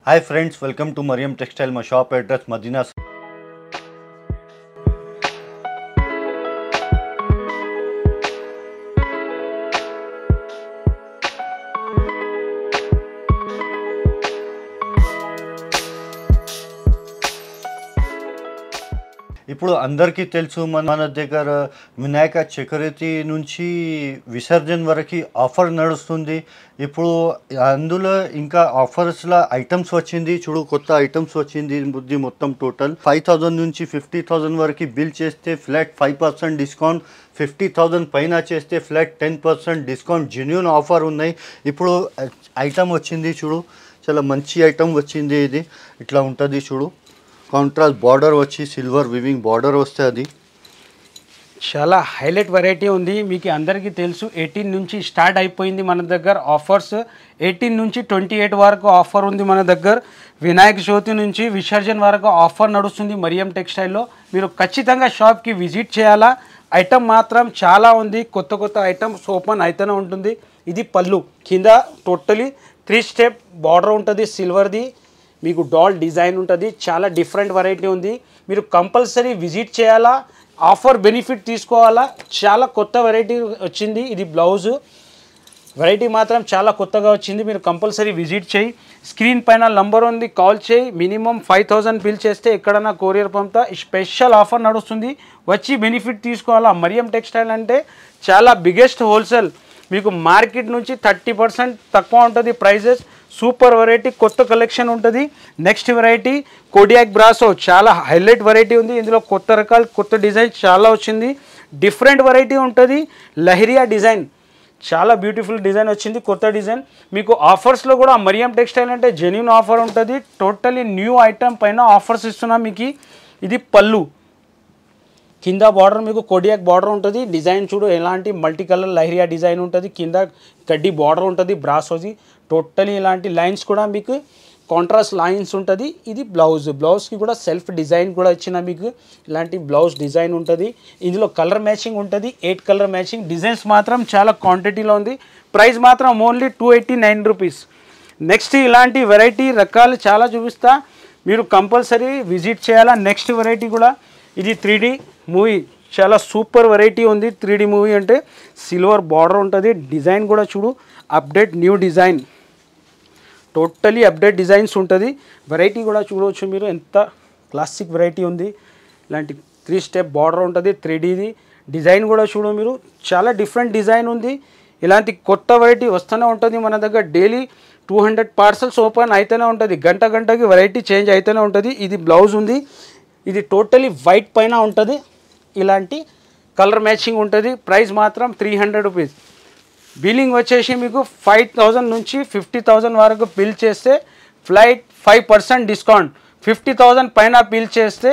Hi friends, welcome to Mariam Textile. My shop address Madina. ఇప్పుడు అందరికీ తెలుసు మన దగ్గర వినాయక చతుర్థి నుంచి విసర్జన వరకు ఆఫర్ నడుస్తుంది. ఇప్పుడు అందులో ఇంకా ఆఫర్స్లో ఐటమ్స్ వచ్చింది. చూడు, కొత్త ఐటమ్స్ వచ్చింది. బుద్ధి మొత్తం టోటల్ 5000 నుంచి 50,000 వరకు బిల్ చేస్తే ఫ్లాట్ 5% డిస్కౌంట్, 50,000 పైన చేస్తే ఫ్లాట్ 10% డిస్కౌంట్. జెన్యూన్ ఆఫర్ ఉన్నాయి. ఇప్పుడు ఐటమ్ వచ్చింది చూడు, చాలా మంచి ఐటమ్ వచ్చింది. ఇది ఇట్లా ఉంటుంది చూడు, కాంట్రాస్ట్ బార్డర్ వచ్చి సిల్వర్ వివింగ్ బార్డర్ వస్తే అది చాలా హైలైట్ వెరైటీ ఉంది. మీకు అందరికీ తెలుసు 18 నుంచి స్టార్ట్ అయిపోయింది మన దగ్గర ఆఫర్స్. 18 నుంచి 28 వరకు ఆఫర్ ఉంది మన దగ్గర. వినాయక చవితి నుంచి విసర్జన వరకు ఆఫర్ నడుస్తుంది మరియం టెక్స్టైల్లో. మీరు ఖచ్చితంగా షాప్కి విజిట్ చేయాలా. ఐటమ్ మాత్రం చాలా ఉంది. కొత్త కొత్త ఐటమ్స్ ఓపెన్ అయితేనే ఉంటుంది. ఇది పళ్ళు, కింద టోటలీ 3 స్టెప్ బార్డర్ ఉంటుంది సిల్వర్ది. మీకు డాల్ డిజైన్ ఉంటుంది. చాలా డిఫరెంట్ వెరైటీ ఉంది. మీరు కంపల్సరీ విజిట్ చేయాలా, ఆఫర్ బెనిఫిట్ తీసుకోవాలా. చాలా కొత్త వెరైటీ వచ్చింది. ఇది బ్లౌజ్ వెరైటీ మాత్రం చాలా కొత్తగా వచ్చింది. మీరు కంపల్సరీ విజిట్ చేయి. స్క్రీన్ పైన నంబర్ ఉంది, కాల్ చేయి. మినిమం 5,000 బిల్ చేస్తే ఎక్కడన్నా కొరియర్ పంపుతా. స్పెషల్ ఆఫర్ నడుస్తుంది, వచ్చి బెనిఫిట్ తీసుకోవాలా. మరియం టెక్స్టైల్ అంటే చాలా బిగ్గెస్ట్ హోల్సేల్. మీకు మార్కెట్ నుంచి 30% తక్కువ ఉంటుంది ప్రైజెస్. సూపర్ వెరైటీ, కొత్త కలెక్షన్ ఉంటుంది. నెక్స్ట్ వెరైటీ కోడియాక్ బ్రాసో, చాలా హైలైట్ వెరైటీ ఉంది. ఇందులో కొత్త రకాలు, కొత్త డిజైన్ చాలా వచ్చింది. డిఫరెంట్ వెరైటీ ఉంటుంది. లహరియా డిజైన్, చాలా బ్యూటిఫుల్ డిజైన్ వచ్చింది, కొత్త డిజైన్. మీకు ఆఫర్స్లో కూడా మరియం టెక్స్టైల్ అంటే జెన్యూన్ ఆఫర్ ఉంటుంది. టోటలీ న్యూ ఐటమ్ పైన ఆఫర్స్ ఇస్తున్నాం మీకు. ఇది పళ్ళు, కింద బార్డర్ మీకు కోడియాక్ బార్డర్ ఉంటుంది. డిజైన్ చూడు, ఎలాంటి మల్టీ కలర్ లహరియా డిజైన్ ఉంటుంది. కింద గడ్డి బార్డర్ ఉంటుంది బ్రాసోది. టోటలీ ఇలాంటి లైన్స్ కూడా మీకు కాంట్రాస్ట్ లైన్స్ ఉంటుంది. ఇది బ్లౌజ్కి కూడా సెల్ఫ్ డిజైన్ కూడా ఇచ్చిన మీకు ఇలాంటి బ్లౌజ్ డిజైన్ ఉంటుంది. ఇందులో కలర్ మ్యాచింగ్ ఉంటుంది. 8 కలర్ మ్యాచింగ్. డిజైన్స్ మాత్రం చాలా క్వాంటిటీలో ఉంది. ప్రైస్ మాత్రం ఓన్లీ 289 రూపీస్. నెక్స్ట్ ఇలాంటి వెరైటీ రకాలు చాలా చూపిస్తా, మీరు కంపల్సరీ విజిట్ చేయాలా. నెక్స్ట్ వెరైటీ కూడా ఇది 3D మూవీ, చాలా సూపర్ వెరైటీ ఉంది. 3D మూవీ అంటే సిల్వర్ బార్డర్ ఉంటుంది. డిజైన్ కూడా చూడు, update new design, totally update designs ఉంటుంది. వెరైటీ కూడా చూడవచ్చు మీరు, ఎంత క్లాసిక్ వెరైటీ ఉంది. ఇలాంటి 3 స్టెప్ బార్డర్ ఉంటుంది. 3Dది డిజైన్ కూడా చూడు మీరు, చాలా డిఫరెంట్ డిజైన్ ఉంది. ఇలాంటి కొత్త వెరైటీ వస్తూనే ఉంటుంది మన దగ్గర. డైలీ 200 పార్సల్స్ ఓపెన్ అయితేనే ఉంటుంది. గంటకి వెరైటీ చేంజ్ అయితేనే ఉంటుంది. ఇది బ్లౌజ్ ఉంది. ఇది టోటలీ వైట్ పైన ఉంటుంది. ఇలాంటి కలర్ మ్యాచింగ్ ఉంటుంది. ప్రైస్ మాత్రం 300 రూపీస్. బిల్లింగ్ వచ్చేసి మీకు 5,000 నుంచి 50,000 వరకు బిల్ చేస్తే ఫ్లైట్ 5% డిస్కౌంట్. 50,000 పైన బిల్ చేస్తే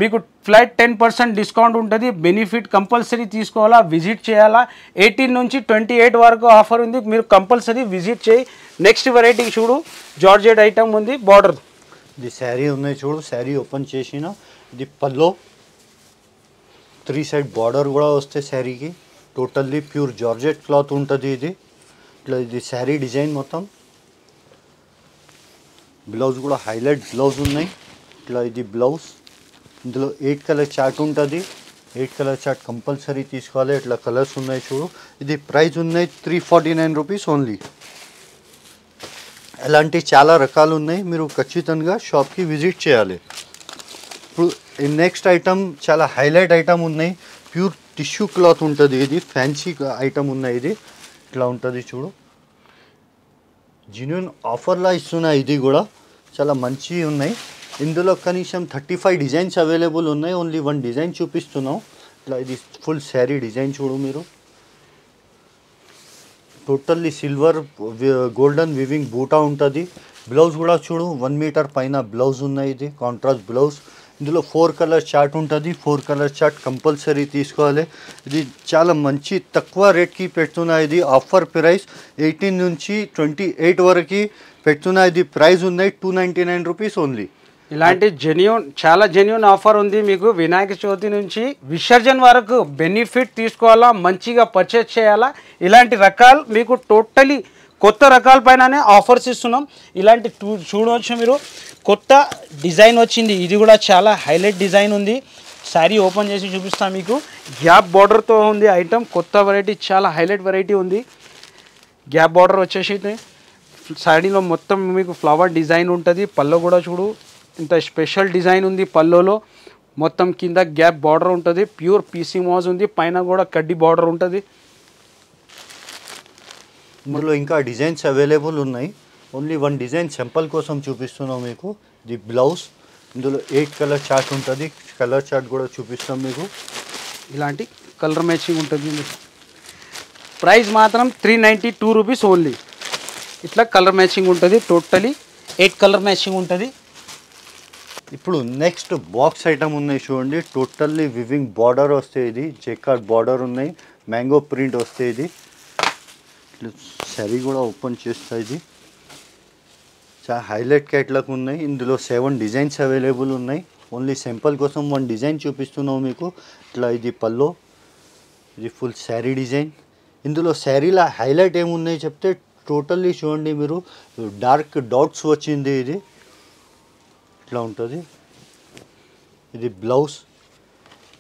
మీకు ఫ్లైట్ 10% డిస్కౌంట్ ఉంటుంది. బెనిఫిట్ కంపల్సరీ తీసుకోవాలా, విజిట్ చేయాలా. 18 నుంచి 28 వరకు ఆఫర్ ఉంది. మీరు కంపల్సరీ విజిట్ చేయి. నెక్స్ట్ వెరైటీ చూడు, జార్జెట్ ఐటమ్ ఉంది. బార్డర్ ఇది శారీ ఉన్నాయి చూడు, శారీ ఓపెన్ చేసిన. ఇది పల్లో 3 సైడ్ బార్డర్ కూడా వస్తే శారీకి. టోటల్లీ ప్యూర్ జార్జెట్ క్లాత్ ఉంటుంది. ఇది ఇట్లా ఇది శారీ డిజైన్ మొత్తం. బ్లౌజ్ కూడా హైలైట్ బ్లౌజ్ ఉన్నాయి. ఇట్లా ఇది బ్లౌజ్. ఇందులో 8 కలర్ చార్ట్ ఉంటుంది. 8 కలర్ చార్ట్ కంపల్సరీ తీసుకోవాలి. ఇట్లా కలర్స్ ఉన్నాయి చూడు. ఇది ప్రైస్ ఉన్నాయి 349 రూపీస్ ఓన్లీ. అలాంటి చాలా రకాలు ఉన్నాయి. మీరు ఖచ్చితంగా షాప్కి విజిట్ చేయాలి. ఇప్పుడు నెక్స్ట్ ఐటమ్ చాలా హైలైట్ ఐటమ్ ఉన్నాయి. ప్యూర్ టిష్యూ క్లాత్ ఉంటుంది. ఇది ఫ్యాన్సీ ఐటమ్ ఉన్నాయి. ఇది ఇట్లా ఉంటుంది చూడు, జెన్యూన్ ఆఫర్లా ఇస్తున్నాయి. ఇది కూడా చాలా మంచి ఉన్నాయి. ఇందులో కనీసం 35 డిజైన్స్ అవైలబుల్ ఉన్నాయి. ఓన్లీ 1 డిజైన్ చూపిస్తున్నాం. ఇట్లా ఇది ఫుల్ శారీ డిజైన్ చూడు మీరు. టోటల్లీ సిల్వర్ గోల్డెన్ వివింగ్ బూటా ఉంటుంది. బ్లౌజ్ కూడా చూడు, 1 మీటర్ పైన బ్లౌజ్ ఉన్నాయి. ఇది కాంట్రాస్ట్ బ్లౌజ్. ఇందులో 4 కలర్ చార్ట్ ఉంటుంది. 4 కలర్ చార్ట్ కంపల్సరీ తీసుకోవాలి. ఇది చాలా మంచి తక్కువ రేట్కి పెడుతున్నా. ఇది ఆఫర్ ప్రైస్ 18 నుంచి 28 వరకు పెడుతున్నా. ఇది ప్రైస్ ఉన్నాయి 299 రూపీస్ ఓన్లీ. ఇలాంటి జెన్యూన్, చాలా జెన్యూన్ ఆఫర్ ఉంది మీకు. వినాయక చవితి నుంచి విసర్జన వరకు బెనిఫిట్ తీసుకోవాలా, మంచిగా పర్చేస్ చేయాలా. ఇలాంటి రకాలు మీకు టోటలీ కొత్త రకాల పైననే ఆఫర్స్ ఇస్తున్నాం. ఇలాంటి చూడవచ్చు మీరు, కొత్త డిజైన్ వచ్చింది. ఇది కూడా చాలా హైలైట్ డిజైన్ ఉంది. శారీ ఓపెన్ చేసి చూపిస్తాను మీకు. గ్యాప్ బార్డర్తో ఉంది ఐటమ్, కొత్త వెరైటీ, చాలా హైలైట్ వెరైటీ ఉంది. గ్యాప్ బార్డర్ వచ్చేసి శారీలో మొత్తం మీకు ఫ్లవర్ డిజైన్ ఉంటుంది. పల్లో కూడా చూడు ఇంత స్పెషల్ డిజైన్ ఉంది. పల్లోలో మొత్తం కింద గ్యాప్ బార్డర్ ఉంటుంది. ప్యూర్ పీసీ మోజ్ ఉంది. పైన కూడా కడ్డీ బార్డర్ ఉంటుంది. ఇందులో ఇంకా డిజైన్స్ అవైలబుల్ ఉన్నాయి. ఓన్లీ వన్ డిజైన్ సింపుల్ కోసం చూపిస్తున్నాం మీకు. ది బ్లౌజ్, ఇందులో 8 కలర్ చార్ట్ ఉంటుంది. కలర్ చార్ట్ కూడా చూపిస్తాం మీకు. ఇలాంటి కలర్ మ్యాచింగ్ ఉంటుంది. ప్రైస్ మాత్రం 392 రూపీస్ ఓన్లీ. ఇట్లా కలర్ మ్యాచింగ్ ఉంటుంది. టోటలీ 8 కలర్ మ్యాచింగ్ ఉంటుంది. ఇప్పుడు నెక్స్ట్ బాక్స్ ఐటమ్ ఉన్నాయి చూడండి. టోటల్లీ వివింగ్ బార్డర్ వస్తాయి. ఇది జెకార్డ్ బార్డర్ ఉన్నాయి. మ్యాంగో ప్రింట్ వస్తాయి. ఇది శారీ కూడా ఓపెన్ చేస్తా. ఇది చాలా హైలైట్ క్యాట్లాగ్ ఉన్నాయి. ఇందులో 7 డిజైన్స్ అవైలబుల్ ఉన్నాయి. ఓన్లీ సింపుల్ కోసం 1 డిజైన్ చూపిస్తున్నాం మీకు. ఇట్లా ఇది పల్లో, ఇది ఫుల్ శారీ డిజైన్. ఇందులో శారీలో హైలైట్ ఏమున్నాయి చెప్తే, టోటల్లీ చూడండి మీరు, డార్క్ డాట్స్ వచ్చింది. ఇది ఇట్లా ఉంటుంది. ఇది బ్లౌజ్,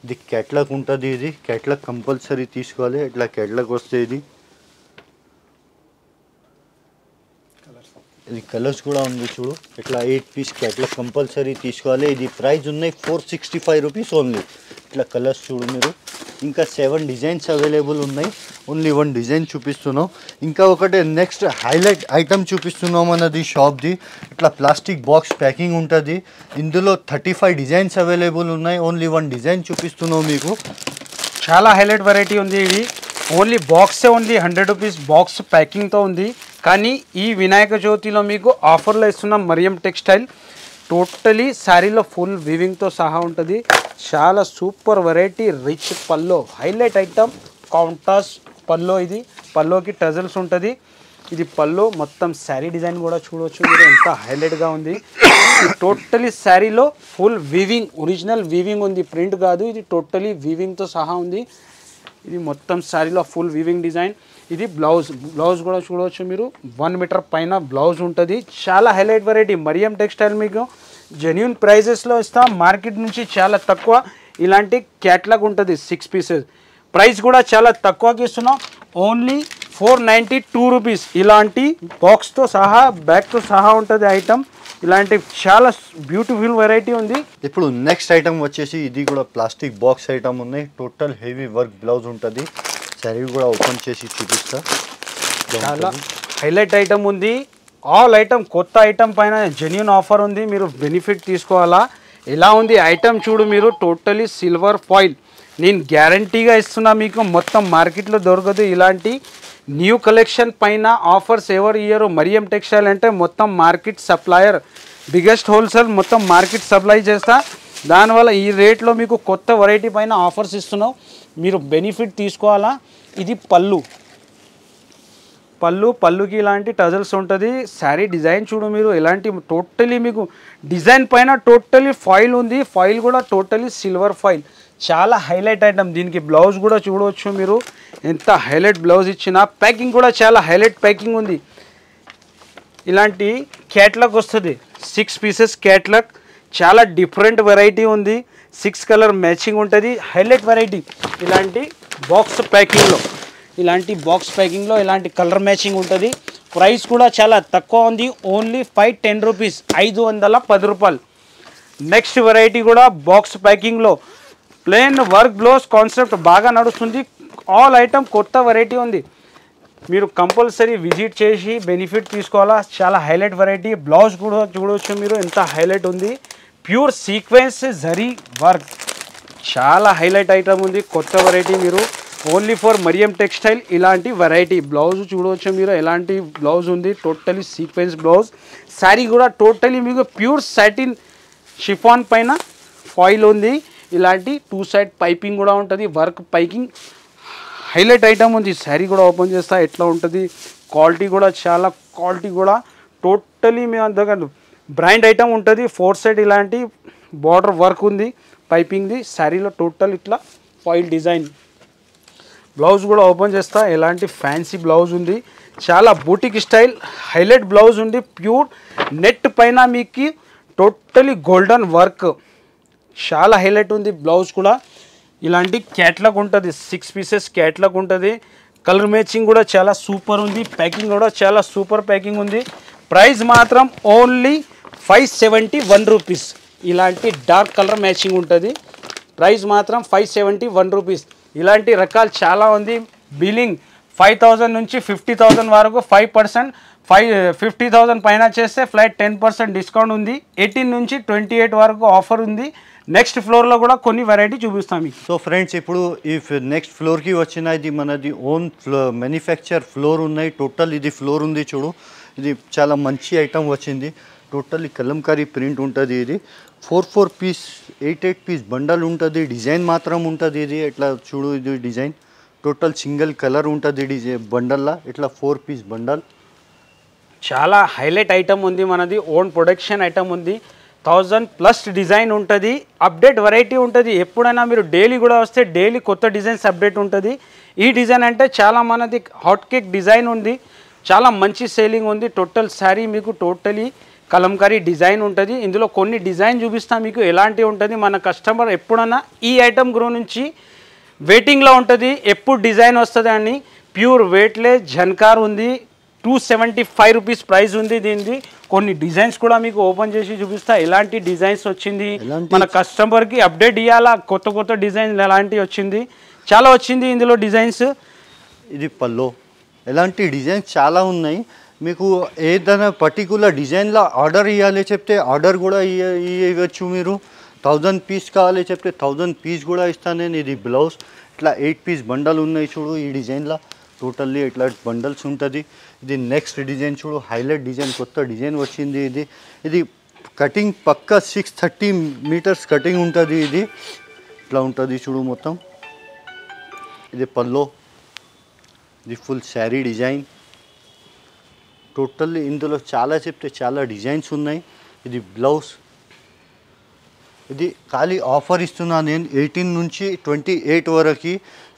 ఇది క్యాట్లాగ్ ఉంటుంది. ఇది క్యాట్లాగ్ కంపల్సరీ తీసుకోవాలి. ఇట్లా క్యాట్లాగ్ వస్తే ఇది కలర్స్ కూడా ఉంది చూడు. ఇట్లా 8 పీస్ క్యాట్లాగ్ కంపల్సరీ తీసుకోవాలి. ఇది ప్రైస్ ఉన్నాయి 465 రూపీస్ ఓన్లీ. ఇట్లా కలర్స్ చూడు మీరు. ఇంకా 7 డిజైన్స్ అవైలబుల్ ఉన్నాయి. ఓన్లీ 1 డిజైన్ చూపిస్తున్నాం. ఇంకా ఒకటి నెక్స్ట్ హైలైట్ ఐటమ్ చూపిస్తున్నాం అన్నది షాప్ది. ఇట్లా ప్లాస్టిక్ బాక్స్ ప్యాకింగ్ ఉంటుంది. ఇందులో 35 డిజైన్స్ అవైలబుల్ ఉన్నాయి. ఓన్లీ 1 డిజైన్ చూపిస్తున్నాం మీకు. చాలా హైలైట్ వెరైటీ ఉంది. ఇది ఓన్లీ బాక్సే ఉంది. 100 రూపీస్ బాక్స్ ప్యాకింగ్తో ఉంది. కానీ ఈ వినాయక చవితిలో మీకు ఆఫర్లో ఇస్తున్నాం. మరియం టెక్స్టైల్ టోటలీ శారీలో ఫుల్ వివింగ్తో సహా ఉంటుంది. చాలా సూపర్ వెరైటీ, రిచ్ పల్లో, హైలైట్ ఐటమ్, కాంట్రాస్ట్ పల్లో. ఇది పల్లోకి టజల్స్ ఉంటుంది. ఇది పల్లో మొత్తం శారీ డిజైన్ కూడా చూడవచ్చు మీరు, ఎంత హైలైట్గా ఉంది. టోటలీ శారీలో ఫుల్ వివింగ్, ఒరిజినల్ వివింగ్ ఉంది, ప్రింట్ కాదు. ఇది టోటలీ వివింగ్తో సహా ఉంది. ఇది మొత్తం శారీలో ఫుల్ వివింగ్ డిజైన్. ఇది బ్లౌజ్, బ్లౌజ్ కూడా చూడవచ్చు మీరు. 1 మీటర్ పైన బ్లౌజ్ ఉంటుంది. చాలా హైలైట్ వెరైటీ. మరియం టెక్స్టైల్ మీకు జెన్యూన్ ప్రైజెస్లో ఇస్తాం. మార్కెట్ నుంచి చాలా తక్కువ. ఇలాంటి క్యాట్లాగ్ ఉంటుంది 6 పీసెస్. ప్రైస్ కూడా చాలా తక్కువకి ఇస్తున్నాం. Only 492 rupees. ఇలాంటి బాక్స్తో సహా, బ్యాగ్తో సహా ఉంటుంది ఐటమ్. ఇలాంటి చాలా బ్యూటిఫుల్ వెరైటీ ఉంది. ఇప్పుడు నెక్స్ట్ ఐటమ్ వచ్చేసి ఇది కూడా ప్లాస్టిక్ బాక్స్ ఐటమ్ ఉన్నాయి. టోటల్ హెవీ వర్క్ బ్లౌజ్ ఉంటుంది. శారీ కూడా ఓపెన్ చేసి చూపిస్తా. చాలా హైలైట్ ఐటమ్ ఉంది. ఆల్ ఐటమ్ కొత్త ఐటమ్ పైన జెన్యూన్ ఆఫర్ ఉంది. మీరు బెనిఫిట్ తీసుకోవాలా. ఎలా ఉంది ఐటమ్ చూడు మీరు. Totally silver foil. నేను గ్యారంటీగా ఇస్తున్నా మీకు. మొత్తం మార్కెట్లో దొరకదు ఇలాంటి న్యూ కలెక్షన్ పైన ఆఫర్స్ ఎవరు ఇయ్యరు. మరియం టెక్స్టైల్ అంటే మొత్తం మార్కెట్ సప్లయర్, బిగ్గెస్ట్ హోల్సేల్, మొత్తం మార్కెట్ సప్లై చేస్తా. దానివల్ల ఈ రేట్లో మీకు కొత్త వెరైటీ పైన ఆఫర్స్ ఇస్తున్నాం. మీరు బెనిఫిట్ తీసుకోవాలా. ఇది పళ్ళు, పళ్ళుకి ఇలాంటి టజల్స్ ఉంటుంది. శారీ డిజైన్ చూడు మీరు. ఇలాంటి టోటలీ మీకు డిజైన్ పైన టోటలీ ఫాయిల్ ఉంది. ఫాయిల్ కూడా టోటలీ సిల్వర్ ఫాయిల్. చాలా హైలైట్ ఐటమ్. దీనికి బ్లౌజ్ కూడా చూడవచ్చు మీరు. ఎంత హైలైట్ బ్లౌజ్ ఇచ్చిన. ప్యాకింగ్ కూడా చాలా హైలైట్ ప్యాకింగ్ ఉంది. ఇలాంటి క్యాట్లాగ్ వస్తుంది. 6 పీసెస్ క్యాట్లాగ్. చాలా డిఫరెంట్ వెరైటీ ఉంది. 6 కలర్ మ్యాచింగ్ ఉంటుంది. Highlight variety. ఇలాంటి బాక్స్ ప్యాకింగ్లో, ఇలాంటి కలర్ మ్యాచింగ్ ఉంటుంది. ప్రైస్ కూడా చాలా తక్కువ ఉంది. ఓన్లీ 510 రూపీస్, 510 రూపాయలు. నెక్స్ట్ వెరైటీ కూడా బాక్స్ ప్యాకింగ్లో ప్లెయిన్ వర్క్ బ్లౌజ్ కాన్సెప్ట్ బాగా నడుస్తుంది. ఆల్ ఐటమ్ కొత్త వెరైటీ ఉంది. మీరు కంపల్సరీ విజిట్ చేసి బెనిఫిట్ తీసుకోవాలా. చాలా హైలైట్ వెరైటీ. బ్లౌజ్ కూడా చూడవచ్చు మీరు, ఎంత హైలైట్ ఉంది. Pure sequence zari work. చాలా హైలైట్ ఐటమ్ ఉంది. కొత్త వెరైటీ. మీరు ఓన్లీ ఫర్ మరియం టెక్స్టైల్ ఇలాంటి వెరైటీ. బ్లౌజ్ చూడవచ్చు మీరు, ఎలాంటి బ్లౌజ్ ఉంది. Totally sequence blouse. శారీ కూడా టోటలీ మీకు ప్యూర్ సాటిన్ షిఫాన్ పైన ఫాయిల్ ఉంది. ఇలాంటి 2 సైడ్ పైపింగ్ కూడా ఉంటుంది. వర్క్ పైపింగ్ హైలైట్ ఐటమ్ ఉంది. శారీ కూడా ఓపెన్ చేస్తా ఎట్లా ఉంటుంది. క్వాలిటీ కూడా చాలా టోటలీ మీ దగ్గర బ్రాండ్ ఐటమ్ ఉంటుంది. 4 సైడ్ ఇలాంటి బార్డర్ వర్క్ ఉంది, పైపింగ్ది. శారీలో టోటల్ ఇట్లా ఫాయిల్ డిజైన్. బ్లౌజ్ కూడా ఓపెన్ చేస్తా, ఎలాంటి ఫ్యాన్సీ బ్లౌజ్ ఉంది, చాలా బూటిక్ స్టైల్ హైలైట్ బ్లౌజ్ ఉంది. ప్యూర్ నెట్ పైన మీకు టోటలీ గోల్డెన్ వర్క్, చాలా హైలైట్ ఉంది. బ్లౌజ్ కూడా ఇలాంటి క్యాట్లాగ్ ఉంటుంది, 6 పీసెస్ క్యాట్లాగ్ ఉంటుంది. కలర్ మ్యాచింగ్ కూడా చాలా సూపర్ ఉంది, ప్యాకింగ్ కూడా చాలా సూపర్ ప్యాకింగ్ ఉంది. ప్రైస్ మాత్రం ఓన్లీ 571 రూపీస్. ఇలాంటి డార్క్ కలర్ మ్యాచింగ్ ఉంటుంది. ప్రైస్ మాత్రం 571 రూపీస్. ఇలాంటి రకాలు చాలా ఉంది. బిల్లింగ్ 5000 నుంచి 50,000 వరకు 5%, 50,000 పైన చేస్తే ఫ్లాట్ 10% డిస్కౌంట్ ఉంది. 18 నుంచి 28 వరకు ఆఫర్ ఉంది. నెక్స్ట్ ఫ్లోర్లో కూడా కొన్ని వెరైటీ చూపిస్తాం మీకు. సో ఫ్రెండ్స్, ఇప్పుడు ఈ నెక్స్ట్ ఫ్లోర్కి వచ్చిన ఇది మనది ఓన్ మ్యానుఫ్యాక్చర్ ఫ్లోర్ ఉన్నాయి. టోటల్ ఇది ఫ్లోర్ ఉంది చూడు, ఇది చాలా మంచి ఐటమ్ వచ్చింది. టోటల్లీ కలంకారీ ప్రింట్ ఉంటుంది. ఇది 4 పీస్ 8 పీస్ బండల్ ఉంటుంది. డిజైన్ మాత్రం ఉంటుంది. ఇది ఇట్లా చూడు, ఇది డిజైన్ టోటల్ సింగిల్ కలర్ ఉంటుంది డిజైన్ బండల్లా. ఇట్లా 4 పీస్ బండల్, చాలా హైలైట్ ఐటమ్ ఉంది. మనది ఓన్ ప్రొడక్షన్ ఐటమ్ ఉంది. 1000+ డిజైన్ ఉంటుంది. అప్డేట్ వెరైటీ ఉంటుంది. ఎప్పుడైనా మీరు డైలీ కూడా వస్తే డైలీ కొత్త డిజైన్స్ అప్డేట్ ఉంటుంది. ఈ డిజైన్ అంటే చాలా మనది హాట్ కేక్ డిజైన్ ఉంది, చాలా మంచి సేలింగ్ ఉంది. టోటల్ శారీ మీకు టోటలీ కలంకారీ డిజైన్ ఉంటుంది. ఇందులో కొన్ని డిజైన్ చూపిస్తాం మీకు ఎలాంటి ఉంటుంది. మన కస్టమర్ ఎప్పుడన్నా ఈ ఐటమ్ గురించి వెయిటింగ్లో ఉంటుంది, ఎప్పుడు డిజైన్ వస్తుంది అని. ప్యూర్ వెయిట్లెస్ జన్కార్ ఉంది. 275 రూపీస్ ప్రైస్ ఉంది దీనిది. కొన్ని డిజైన్స్ కూడా మీకు ఓపెన్ చేసి చూపిస్తా ఎలాంటి డిజైన్స్ వచ్చింది. మన కస్టమర్కి అప్డేట్ ఇవ్వాలా, కొత్త కొత్త డిజైన్స్ ఎలాంటి వచ్చింది, చాలా వచ్చింది ఇందులో డిజైన్స్. ఇది పల్లో, ఎలాంటి డిజైన్స్ చాలా ఉన్నాయి. మీకు ఏదైనా పర్టికులర్ డిజైన్లో ఆర్డర్ ఇవ్వాలి చెప్తే ఆర్డర్ కూడా ఇవ్వచ్చు. మీరు 1000 పీస్ కావాలి చెప్తే 1000 పీస్ కూడా ఇస్తాను నేను. ఇది బ్లౌజ్ ఇట్లా 8 పీస్ బండల్ ఉన్నాయి చూడు. ఈ డిజైన్లో టోటల్లీ ఇట్లా బండల్స్ ఉంటుంది. ఇది నెక్స్ట్ డిజైన్ చూడు, హైలైట్ డిజైన్, కొత్త డిజైన్ వచ్చింది. ఇది కటింగ్ పక్కా 630 మీటర్స్ కటింగ్ ఉంటుంది. ఇది ఇట్లా ఉంటుంది చూడు మొత్తం. ఇది పల్లో, ఇది ఫుల్ శారీ డిజైన్. టోటల్లీ ఇందులో చాలా చెప్తే చాలా డిజైన్స్ ఉన్నాయి. ఇది బ్లౌజ్, ఇది ఖాళీ ఆఫర్ ఇస్తున్నా నేను. 18 నుంచి 28 వరకు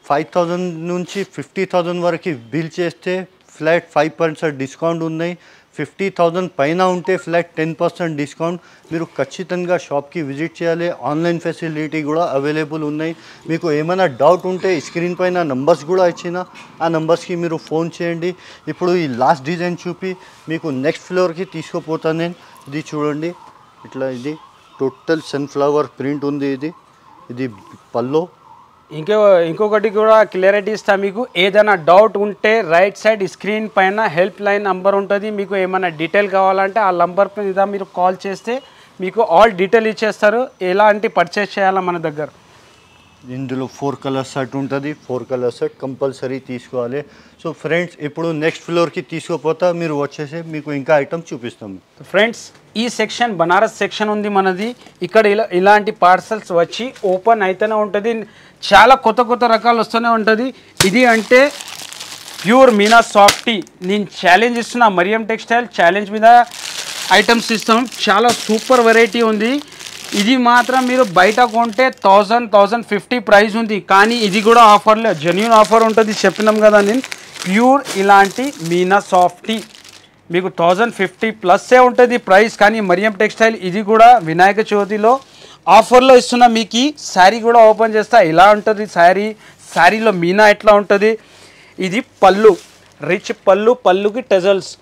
5000 నుంచి 50,000 వరకు బిల్ చేస్తే ఫ్లాట్ 5% డిస్కౌంట్ ఉన్నాయి. 50,000 పైన ఉంటే ఫ్లాట్ 10% డిస్కౌంట్. మీరు ఖచ్చితంగా షాప్కి విజిట్ చేయాలి. ఆన్లైన్ ఫెసిలిటీ కూడా అవైలబుల్ ఉన్నాయి. మీకు ఏమైనా డౌట్ ఉంటే స్క్రీన్ పైన నంబర్స్ కూడా ఇచ్చిన, ఆ నంబర్స్కి మీరు ఫోన్ చేయండి. ఇప్పుడు ఈ లాస్ట్ డిజైన్ చూపి మీకు నెక్స్ట్ ఫ్లోర్కి తీసుకుపోతాను నేను. ఇది చూడండి, ఇట్లా ఇది టోటల్ సన్ఫ్లవర్ ప్రింట్ ఉంది. ఇది పల్లో. ఇంకొకటి కూడా క్లియరిటీ ఇస్తా మీకు. ఏదైనా డౌట్ ఉంటే రైట్ సైడ్ స్క్రీన్ పైన హెల్ప్ లైన్ నంబర్ ఉంటుంది. మీకు ఏమైనా డీటెయిల్ కావాలంటే ఆ నంబర్ మీద మీరు కాల్ చేస్తే మీకు ఆల్ డీటెయిల్ ఇచ్చేస్తారు, ఎలాంటి పర్చేస్ చేయాలా మన దగ్గర. ఇందులో 4 కలర్ సెట్ ఉంటుంది. 4 కలర్ సెట్ కంపల్సరీ తీసుకోవాలి. సో ఫ్రెండ్స్, ఇప్పుడు నెక్స్ట్ ఫ్లోర్కి తీసుకుపోతా, మీరు వచ్చేసి మీకు ఇంకా ఐటమ్ చూపిస్తాము. ఫ్రెండ్స్, ఈ సెక్షన్ బనారస్ సెక్షన్ ఉంది మనది. ఇక్కడ ఇలాంటి పార్సల్స్ వచ్చి ఓపెన్ అయితేనే ఉంటుంది. చాలా కొత్త కొత్త రకాలు వస్తూనే ఉంటుంది. ఇది అంటే ప్యూర్ మీనా సాఫ్టీ. నేను ఛాలెంజ్ ఇస్తున్నా, మరియం టెక్స్టైల్ ఛాలెంజ్ మీద ఐటమ్స్ ఇస్తాం. చాలా సూపర్ వెరైటీ ఉంది. ఇది మాత్రం మీరు బయట కొంటే 1000-1050 ప్రైస్ ఉంది. కానీ ఇది కూడా ఆఫర్లే, జెన్యూన్ ఆఫర్ ఉంటుంది. చెప్పినాం కదా నేను. ప్యూర్ ఇలాంటి మీనా సాఫ్టీ మీకు 1050+ ఉంటుంది ప్రైస్. కానీ మరియం టెక్స్టైల్ ఇది కూడా వినాయక చవితిలో ఆఫర్లో ఇస్తున్నా. మీకు శారీ కూడా ఓపెన్ చేస్తా, ఇలా ఉంటుంది శారీ. శారీలో మీనా ఎట్లా ఉంటుంది. ఇది పళ్ళు, రిచ్ పళ్ళు, పళ్ళుకి టెజల్స్.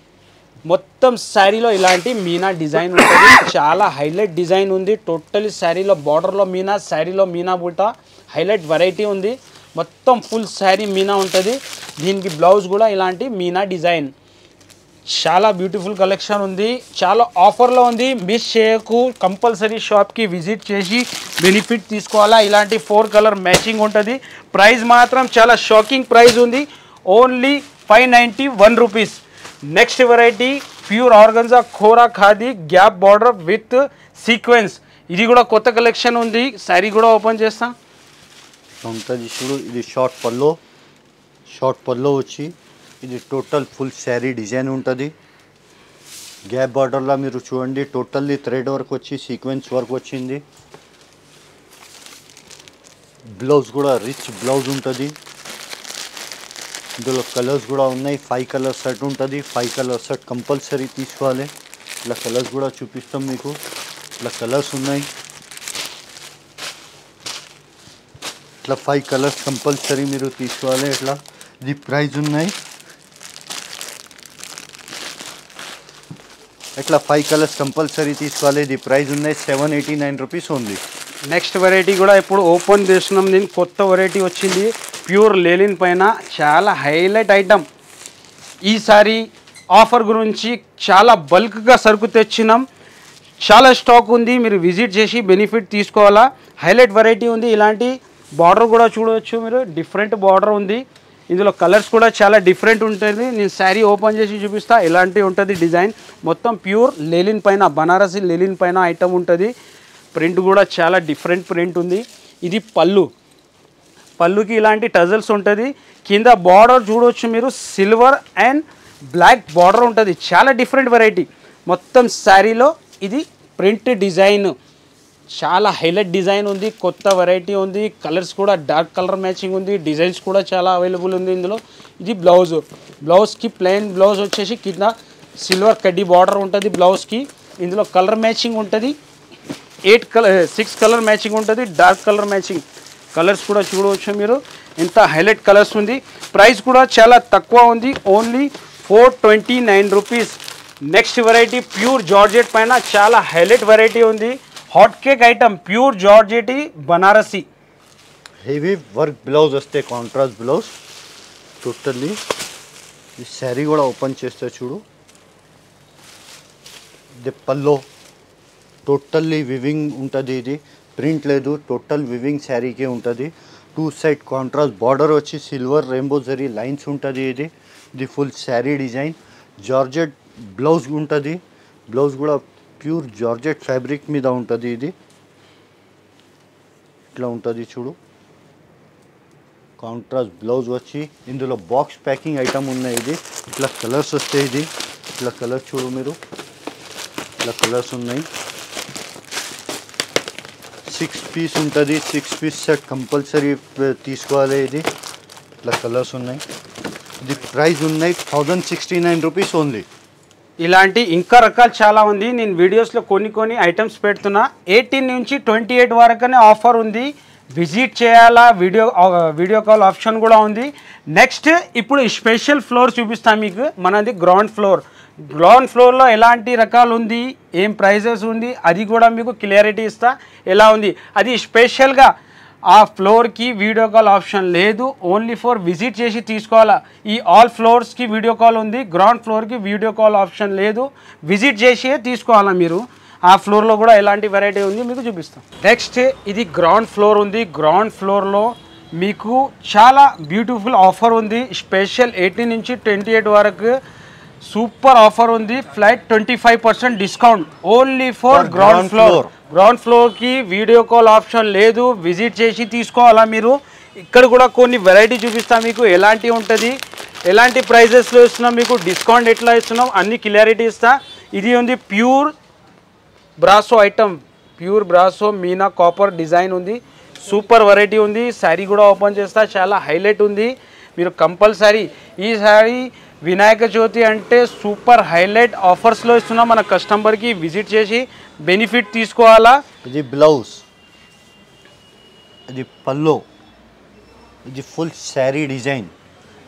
మొత్తం శారీలో ఇలాంటి మీనా డిజైన్ ఉంటుంది. చాలా హైలైట్ డిజైన్ ఉంది. టోటలీ శారీలో బార్డర్లో మీనా, శారీలో మీనా బూట, హైలైట్ వెరైటీ ఉంది. మొత్తం ఫుల్ శారీ మీనా ఉంటుంది. దీనికి బ్లౌజ్ కూడా ఇలాంటి మీనా డిజైన్. చాలా బ్యూటిఫుల్ కలెక్షన్ ఉంది. చాలా ఆఫర్లో ఉంది. మిస్ చేయకు, కంపల్సరీ షాప్కి విజిట్ చేసి బెనిఫిట్ తీసుకోవాలా. ఇలాంటి 4 కలర్ మ్యాచింగ్ ఉంటుంది. ప్రైస్ మాత్రం చాలా షాకింగ్ ప్రైస్ ఉంది. Only 591 rupees. Next variety pure organza kora khadi gap border with sequence. ఇది కూడా కొత్త కలెక్షన్ ఉంది. శారీ కూడా ఓపెన్ చేస్తా ఉంటుంది చూడు. ఇది షార్ట్ పల్లో వచ్చి ఇది టోటల్ ఫుల్ శారీ డిజైన్ ఉంటుంది. గ్యాప్ బార్డర్లో మీరు చూడండి, టోటల్లీ థ్రెడ్ వర్క్ వచ్చి సీక్వెన్స్ వర్క్ వచ్చింది. బ్లౌజ్ కూడా రిచ్ బ్లౌజ్ ఉంటుంది. ఇందులో కలర్స్ కూడా ఉన్నాయి. 5 కలర్ సెట్ ఉంటుంది. 5 కలర్ సెట్ కంపల్సరీ తీసుకోవాలి. ఇట్లా కలర్స్ కూడా చూపిస్తాం మీకు. ఇట్లా కలర్స్ ఉన్నాయి. ఇట్లా 5 కలర్స్ కంపల్సరీ మీరు తీసుకోవాలి. ఇట్లా ఇది ప్రైస్ ఉన్నాయి. ఇట్లా 5 కలర్స్ కంపల్సరీ తీసుకోవాలి. ఇది ప్రైస్ ఉన్నాయి 789 రూపీస్ ఉంది. నెక్స్ట్ వెరైటీ కూడా ఇప్పుడు ఓపెన్ చేస్తున్నాం. దీని కొత్త వెరైటీ వచ్చింది ప్యూర్ లెలిన్ పైన. చాలా హైలైట్ ఐటమ్. ఈసారి ఆఫర్ గురించి చాలా బల్క్గా సరుకు తెచ్చినాం. చాలా స్టాక్ ఉంది. మీరు విజిట్ చేసి బెనిఫిట్ తీసుకోవాలా. హైలైట్ వెరైటీ ఉంది. ఇలాంటి బార్డర్ కూడా చూడవచ్చు మీరు. డిఫరెంట్ బార్డర్ ఉంది. ఇందులో కలర్స్ కూడా చాలా డిఫరెంట్ ఉంటుంది. నేను శారీ ఓపెన్ చేసి చూపిస్తా. ఇలాంటి ఉంటుంది డిజైన్. మొత్తం ప్యూర్ లెలిన్ పైన, బనారసి లెలిన్ పైన ఐటమ్ ఉంటుంది. ప్రింట్ కూడా చాలా డిఫరెంట్ ప్రింట్ ఉంది. ఇది పళ్ళుకి ఇలాంటి టజల్స్ ఉంటుంది. కింద బార్డర్ చూడవచ్చు మీరు. సిల్వర్ అండ్ బ్లాక్ బార్డర్ ఉంటుంది. చాలా డిఫరెంట్ వెరైటీ. మొత్తం శారీలో ఇది ప్రింట్ డిజైన్. చాలా హైలైట్ డిజైన్ ఉంది. కొత్త వెరైటీ ఉంది. కలర్స్ కూడా డార్క్ కలర్ మ్యాచింగ్ ఉంది. డిజైన్స్ కూడా చాలా అవైలబుల్ ఉంది ఇందులో. ఇది బ్లౌజ్కి ప్లెయిన్ బ్లౌజ్ వచ్చేసి కింద సిల్వర్ కడ్డీ బార్డర్ ఉంటుంది బ్లౌజ్కి. ఇందులో కలర్ మ్యాచింగ్ ఉంటుంది. 6 కలర్ మ్యాచింగ్ ఉంటుంది. Dark colour matching. కలర్స్ కూడా చూడవచ్చు మీరు. ఎంత హైలైట్ కలర్స్ ఉంది. ప్రైస్ కూడా చాలా తక్కువ ఉంది. Only 429 rupees. Next variety pure georgette పైన చాలా హైలైట్ వెరైటీ ఉంది. Hot cake item pure georgette Banarasi. Heavy work blouse వస్తే కాంట్రాస్ట్ బ్లౌజ్ టోటల్లీ. ఈ శారీ కూడా ఓపెన్ చేస్తే చూడు. ఇది పల్లో టోటల్లీ వివింగ్ ఉంటుంది. ఇది ప్రింట్ లేదు. టోటల్ వివింగ్ శారీకే ఉంటుంది. 2 సైడ్ కాంట్రాస్ట్ బార్డర్ వచ్చి సిల్వర్ రెయిన్బో జరీ లైన్స్ ఉంటుంది. ఇది full sari design. Georgette blouse ఉంటుంది. బ్లౌజ్ కూడా ప్యూర్ జార్జెట్ ఫ్యాబ్రిక్ మీద ఉంటుంది. ఇది ఇట్లా ఉంటుంది చూడు. కాంట్రాస్ట్ బ్లౌజ్ వచ్చి ఇందులో బాక్స్ ప్యాకింగ్ ఐటమ్ ఉన్నాయి. ఇది ఇట్లా కలర్స్ వస్తాయి. ఇది ఇట్లా కలర్స్ చూడు మీరు. ఇట్లా కలర్స్ ఉన్నాయి. 6 పీస్ ఉంటుంది. 6 పీస్ సెట్ కంపల్సరీ తీసుకోవాలి. ఇది ఇట్లా కలర్స్ ఉన్నాయి. ఇది ప్రైస్ ఉన్నాయి 1069 రూపీస్ ఓన్లీ. ఇలాంటి ఇంకా రకాలు చాలా ఉంది. నేను వీడియోస్లో కొన్ని ఐటమ్స్ పెడుతున్నా. 18 నుంచి 28 వరకునే ఆఫర్ ఉంది. విజిట్ చేయాలా. వీడియో కాల్ ఆప్షన్ కూడా ఉంది. నెక్స్ట్ ఇప్పుడు స్పెషల్ ఫ్లోర్ చూపిస్తాను మీకు. మనది గ్రౌండ్ ఫ్లోర్లో ఎలాంటి రకాలు ఉంది, ఏం ప్రైజెస్ ఉంది, అది కూడా మీకు క్లియరిటీ ఇస్తా. ఎలా ఉంది అది స్పెషల్గా. ఆ ఫ్లోర్కి వీడియో కాల్ ఆప్షన్ లేదు. ఓన్లీ ఫర్ విజిట్ చేసి తీసుకోవాలా. ఈ ఆల్ ఫ్లోర్స్కి వీడియో కాల్ ఉంది. గ్రౌండ్ ఫ్లోర్కి వీడియో కాల్ ఆప్షన్ లేదు. విజిట్ చేసి తీసుకోవాలా మీరు. ఆ ఫ్లోర్లో కూడా ఎలాంటి వెరైటీ ఉంది మీకు చూపిస్తాం. నెక్స్ట్ ఇది గ్రౌండ్ ఫ్లోర్ ఉంది. గ్రౌండ్ ఫ్లోర్లో మీకు చాలా బ్యూటిఫుల్ ఆఫర్ ఉంది. స్పెషల్ 18 నుంచి 28 వరకు సూపర్ ఆఫర్ ఉంది. Flight 25% discount only for ground floor. Ground ఫ్లోర్కి వీడియో కాల్ ఆప్షన్ లేదు. విజిట్ చేసి తీసుకోవాలా మీరు. ఇక్కడ కూడా కొన్ని వెరైటీ చూపిస్తాం మీకు. ఎలాంటి ఉంటుంది, ఎలాంటి ప్రైజెస్లో ఇస్తున్నాం, మీకు డిస్కౌంట్ ఎట్లా ఇస్తున్నాం అన్ని క్లియరిటీ ఇస్తా. ఇది ఉంది pure brasso item. Pure brasso Meena copper design ఉంది. సూపర్ వెరైటీ ఉంది. శారీ కూడా ఓపెన్ చేస్తా. చాలా హైలైట్ ఉంది. మీరు కంపల్సరీ ఈ శారీ వినాయక చవితి అంటే సూపర్ హైలైట్ ఆఫర్స్లో ఇస్తున్నాం. మన కస్టమర్కి విజిట్ చేసి బెనిఫిట్ తీసుకోవాలా. ఇది బ్లౌజ్, ఇది పల్లో, ఇది ఫుల్ శారీ డిజైన్.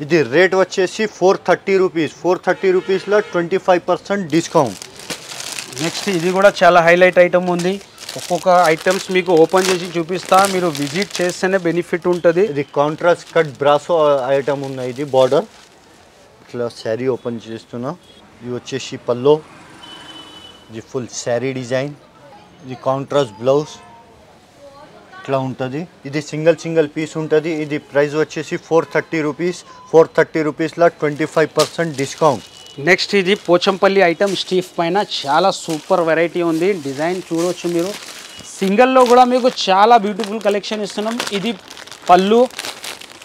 ఇది రేట్ వచ్చేసి 430 రూపీస్. 430 రూపీస్లో 25% డిస్కౌంట్. నెక్స్ట్ ఇది కూడా చాలా హైలైట్ ఐటమ్ ఉంది. ఒక్కొక్క ఐటమ్స్ మీకు ఓపెన్ చేసి చూపిస్తా. మీరు విజిట్ చేస్తేనే బెనిఫిట్ ఉంటుంది. ఇది కాంట్రాస్ట్ కట్ బ్రాసో ఐటమ్ ఉన్నాయి. ఇది బార్డర్ ఇట్లా శారీ ఓపెన్ చేస్తున్నా. ఇది వచ్చేసి పల్లో, ఇది ఫుల్ శారీ డిజైన్. ఇది కాంట్రాస్ట్ బ్లౌజ్ ఇట్లా ఉంటుంది. ఇది సింగిల్ పీస్ ఉంటుంది. ఇది ప్రైస్ వచ్చేసి 430 రూపీస్. 430 రూపీస్లో 25% డిస్కౌంట్. నెక్స్ట్ ఇది పోచంపల్లి ఐటమ్ స్టీఫ్ పైన చాలా సూపర్ వెరైటీ ఉంది. డిజైన్ చూడవచ్చు మీరు. సింగిల్లో కూడా మీకు చాలా బ్యూటిఫుల్ కలెక్షన్ ఇస్తున్నాం. ఇది పళ్ళు,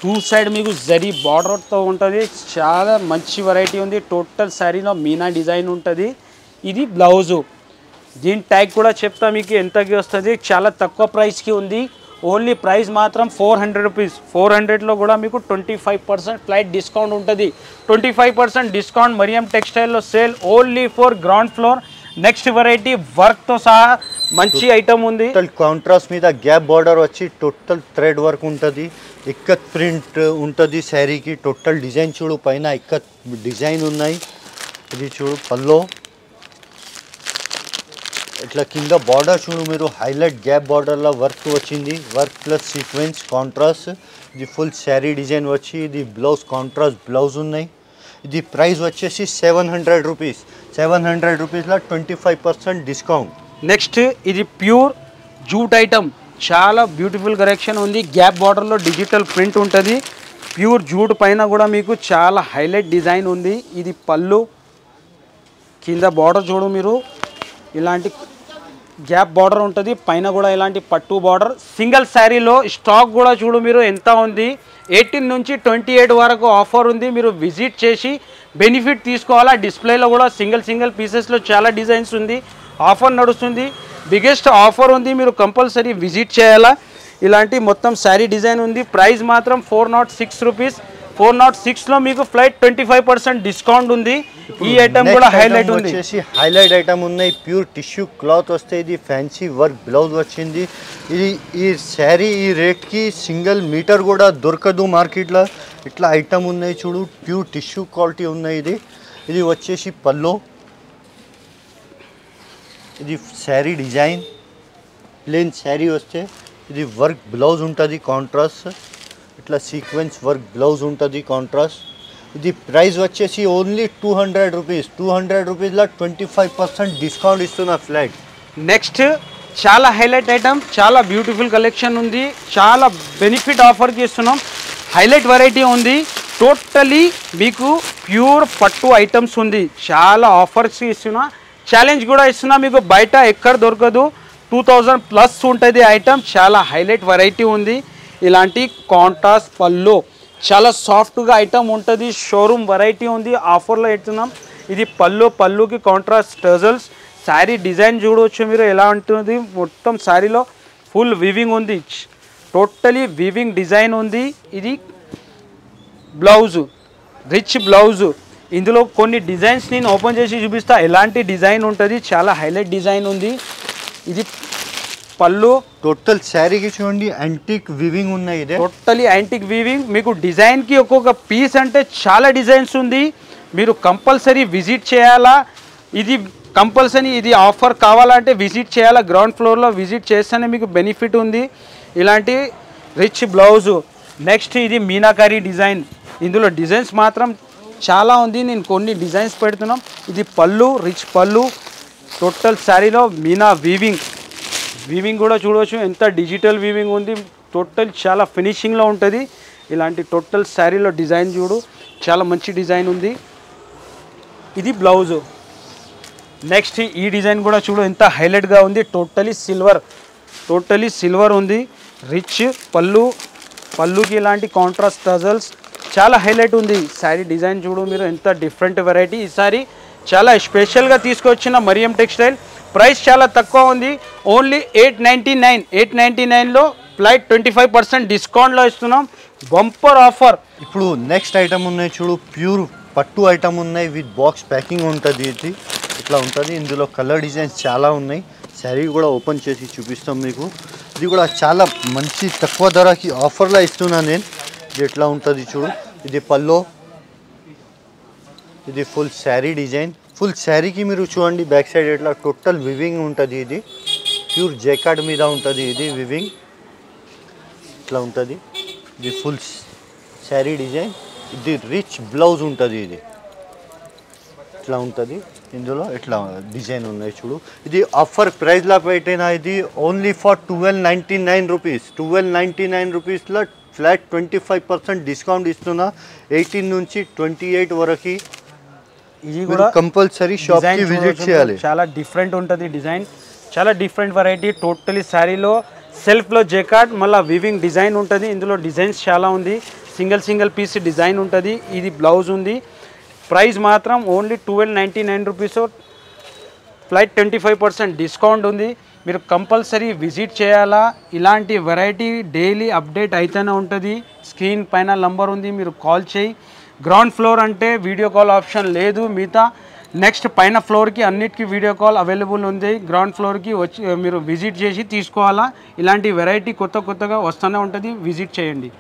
2 సైడ్ మీకు జరీ బార్డర్తో ఉంటుంది. చాలా మంచి వెరైటీ ఉంది. టోటల్ శారీలో మీనా డిజైన్ ఉంటుంది. ఇది బ్లౌజు. దీని ట్యాగ్ కూడా చెప్తా మీకు ఎంతకి వస్తుంది. చాలా తక్కువ ప్రైస్కి ఉంది. ఓన్లీ ప్రైస్ మాత్రం 400 రూపీస్. 400లో కూడా మీకు 25% ఫ్లైట్ డిస్కౌంట్ ఉంటుంది. 25% డిస్కౌంట్ మరియం టెక్స్టైల్లో sale only for ground floor. Next variety వర్క్తో సహా మంచి ఐటమ్ ఉంది. కాంట్రాస్ట్ మీద గ్యాప్ బార్డర్ వచ్చి టోటల్ థ్రెడ్ వర్క్ ఉంటుంది. ఇక్కత్ ప్రింట్ ఉంటుంది శారీకి. టోటల్ డిజైన్ చూడు, పైన ఇక్కత్ డిజైన్ ఉన్నాయి. ఇది చూడు పల్లో, ఇట్లా కింద బార్డర్ చూడు మీరు, హైలైట్ గ్యాప్ బార్డర్లో వర్క్ వచ్చింది. Work plus sequence contrast. ఇది ఫుల్ శారీ డిజైన్ వచ్చి ఇది బ్లౌజ్ కాంట్రాస్ట్ బ్లౌజ్ ఉన్నాయి. ఇది ప్రైస్ వచ్చేసి 700 రూపీస్. 700 రూపీస్లో 25% డిస్కౌంట్. నెక్స్ట్ ఇది ప్యూర్ జూట్ ఐటమ్, చాలా బ్యూటిఫుల్ కలెక్షన్ ఉంది. గ్యాప్ బార్డర్లో డిజిటల్ ప్రింట్ ఉంటుంది. ప్యూర్ జూట్ పైన కూడా మీకు చాలా హైలైట్ డిజైన్ ఉంది. ఇది పళ్ళు, కింద బార్డర్ చూడు మీరు, ఇలాంటి గ్యాప్ బార్డర్ ఉంటుంది. పైన కూడా ఇలాంటి పట్టు బార్డర్. సింగిల్ శారీలో స్టాక్ కూడా చూడు మీరు ఎంత ఉంది. 18 నుంచి 28 వరకు ఆఫర్ ఉంది. మీరు విజిట్ చేసి బెనిఫిట్ తీసుకోవాలా. డిస్ప్లేలో కూడా సింగిల్ పీసెస్లో చాలా డిజైన్స్ ఉంది. ఆఫర్ నడుస్తుంది, బిగ్గెస్ట్ ఆఫర్ ఉంది. మీరు కంపల్సరీ విజిట్ చేయాలా. ఇలాంటి మొత్తం శారీ డిజైన్ ఉంది. ప్రైస్ మాత్రం 406 రూపీస్. 406లో మీకు ఫ్లైట్ 25% డిస్కౌంట్ ఉంది. ఈ ఐటమ్ కూడా హైలైట్ ఉంది. హైలైట్ ఐటమ్ ఉన్నాయి. ప్యూర్ టిష్యూ క్లాత్ వస్తే ఇది ఫ్యాన్సీ వర్క్ బ్లౌజ్ వచ్చింది. ఇది ఈ శారీ ఈ రేట్కి సింగిల్ మీటర్ కూడా దొరకదు మార్కెట్లో. ఇట్లా ఐటమ్ ఉన్నాయి చూడు, ప్యూర్ టిష్యూ క్వాలిటీ ఉన్నాయి. ఇది వచ్చేసి పల్లో, ఇది శారీ డిజైన్ ప్లేన్ శారీ వస్తే ఇది వర్క్ బ్లౌజ్ ఉంటుంది కాంట్రాస్ట్. ఇట్లా సీక్వెన్స్ వర్క్ బ్లౌజ్ ఉంటుంది కాంట్రాస్ట్. ఇది ప్రైస్ వచ్చేసి ఓన్లీ 200 రూపీస్. 200 రూపీస్లో 25% డిస్కౌంట్ ఇస్తున్న ఫ్లైట్. నెక్స్ట్ చాలా హైలైట్ ఐటమ్, చాలా బ్యూటిఫుల్ కలెక్షన్ ఉంది. చాలా బెనిఫిట్ ఆఫర్కి ఇస్తున్నాం. హైలైట్ వెరైటీ ఉంది. టోటలీ మీకు ప్యూర్ పట్టు ఐటమ్స్ ఉంది. చాలా ఆఫర్స్ ఇస్తున్నా, ఛాలెంజ్ కూడా ఇస్తున్నా. మీకు బయట ఎక్కడ దొరకదు. 2000 ప్లస్ ఉంటుంది ఐటమ్. చాలా హైలైట్ వెరైటీ ఉంది. ఇలాంటి కాంట్రాస్ట్ పళ్ళు, చాలా సాఫ్ట్గా ఐటమ్ ఉంటుంది. షోరూమ్ వెరైటీ ఉంది. ఆఫర్లో ఇస్తున్నాం. ఇది పళ్ళుకి కాంట్రాస్ట్ టజల్స్. శారీ డిజైన్ చూడవచ్చు మీరు ఎలా ఉంటుంది. మొత్తం శారీలో ఫుల్ వీవింగ్ ఉంది. టోటలీ వీవింగ్ డిజైన్ ఉంది. ఇది బ్లౌజు, రిచ్ బ్లౌజు. ఇందులో కొన్ని డిజైన్స్ నేను ఓపెన్ చేసి చూపిస్తా ఎలాంటి డిజైన్ ఉంటుంది. చాలా హైలైట్ డిజైన్ ఉంది. ఇది పళ్ళు. టోటల్ శారీకి చూడండి యాంటిక్ వీవింగ్ ఉన్నాయి. ఇదే టోటలీ యాంటిక్ వీవింగ్. మీకు డిజైన్కి ఒక్కొక్క పీస్ అంటే చాలా డిజైన్స్ ఉంది. మీరు కంపల్సరీ విజిట్ చేయాలా. ఇది కంపల్సరీ ఇది ఆఫర్ కావాలంటే విజిట్ చేయాలా. గ్రౌండ్ ఫ్లోర్లో విజిట్ చేస్తేనే మీకు బెనిఫిట్ ఉంది. ఇలాంటి రిచ్ బ్లౌజు. నెక్స్ట్ ఇది మీనాకారీ డిజైన్. ఇందులో డిజైన్స్ మాత్రం చాలా ఉంది. నేను కొన్ని డిజైన్స్ పెడుతున్నాం. ఇది పళ్ళు, రిచ్ పళ్ళు. టోటల్ శారీలో మీనా వీవింగ్ కూడా చూడవచ్చు ఎంత డిజిటల్ వీవింగ్ ఉంది. టోటల్ చాలా ఫినిషింగ్లో ఉంటుంది. ఇలాంటి టోటల్ శారీలో డిజైన్ చూడు, చాలా మంచి డిజైన్ ఉంది. ఇది బ్లౌజు. నెక్స్ట్ ఈ డిజైన్ కూడా చూడు ఎంత హైలైట్గా ఉంది. టోటలీ సిల్వర్ ఉంది. రిచ్ పళ్ళుకి ఇలాంటి కాంట్రాస్ట్ టజల్స్. చాలా హైలైట్ ఉంది. శారీ డిజైన్ చూడు మీరు ఎంత డిఫరెంట్ వెరైటీ. ఈసారి చాలా స్పెషల్గా తీసుకొచ్చిన మరియం టెక్స్టైల్. ప్రైస్ చాలా తక్కువ ఉంది. ఓన్లీ 899. 899లో ఫ్లైట్ 25% డిస్కౌంట్లో ఇస్తున్నాం. Bumper offer. ఇప్పుడు నెక్స్ట్ ఐటమ్ ఉన్నాయి చూడు, ప్యూర్ పట్టు ఐటమ్ ఉన్నాయి. విత్ బాక్స్ ప్యాకింగ్ ఉంటుంది. ఇది ఇట్లా ఉంటుంది. ఇందులో కలర్ డిజైన్స్ చాలా ఉన్నాయి. శారీ కూడా ఓపెన్ చేసి చూపిస్తాం మీకు. ఇది కూడా చాలా మంచి తక్కువ ధరకి ఆఫర్లో ఇస్తున్నాను నేను. ఇది ఎట్లా ఉంటుంది చూడు. ఇది పల్లో, ఇది ఫుల్ శారీ డిజైన్. ఫుల్ శారీకి మీరు చూడండి బ్యాక్ సైడ్ ఇట్లా టోటల్ వివింగ్ ఉంటుంది. ఇది ప్యూర్ జైకార్డ్ మీద ఉంటుంది. ఇది వివింగ్ ఇట్లా ఉంటుంది. ఇది ఫుల్ శారీ డిజైన్. ఇది రిచ్ బ్లౌజ్ ఉంటుంది. ఇది ఇట్లా ఉంటుంది. ఇందులో ఇట్లా డిజైన్ ఉన్నాయి చూడు. ఇది ఆఫర్ ప్రైస్లో పెట్టిన ఇది ఓన్లీ ఫర్ 1299 రూపీస్. 1299 రూపీస్లో ఫ్లాట్ 25% డిస్కౌంట్ ఇస్తున్నా. 18 నుంచి 28 వరకు. ఇది కూడా కంపల్సరీ షాప్కి విజిట్ చేయాలి. చాలా డిఫరెంట్ ఉంటుంది డిజైన్. చాలా డిఫరెంట్ వెరైటీ. టోటలీ శారీలో సెల్ఫ్లో జెకార్డ్ మళ్ళీ వివింగ్ డిజైన్ ఉంటుంది. ఇందులో డిజైన్స్ చాలా ఉంది. సింగిల్ పీస్ డిజైన్ ఉంటుంది. ఇది బ్లౌజ్ ఉంది. ప్రైస్ మాత్రం ఓన్లీ 1299 రూపీస్. ఫ్లైట్ 25% డిస్కౌంట్ ఉంది. మీరు కంపల్సరీ విజిట్ చేయాలా. ఇలాంటి వెరైటీ డైలీ అప్డేట్ అయితేనే ఉంటుంది. స్క్రీన్ పైన నంబర్ ఉంది, మీరు కాల్ చేయి. గ్రౌండ్ ఫ్లోర్ అంటే వీడియో కాల్ ఆప్షన్ లేదు. మిగతా నెక్స్ట్ పైన ఫ్లోర్కి అన్నిటికీ వీడియో కాల్ అవైలబుల్ ఉంది. గ్రౌండ్ ఫ్లోర్కి వచ్చి మీరు విజిట్ చేసి తీసుకోవాలా. ఇలాంటి వెరైటీ కొత్తగా వస్తూనే ఉంటుంది. విజిట్ చేయండి.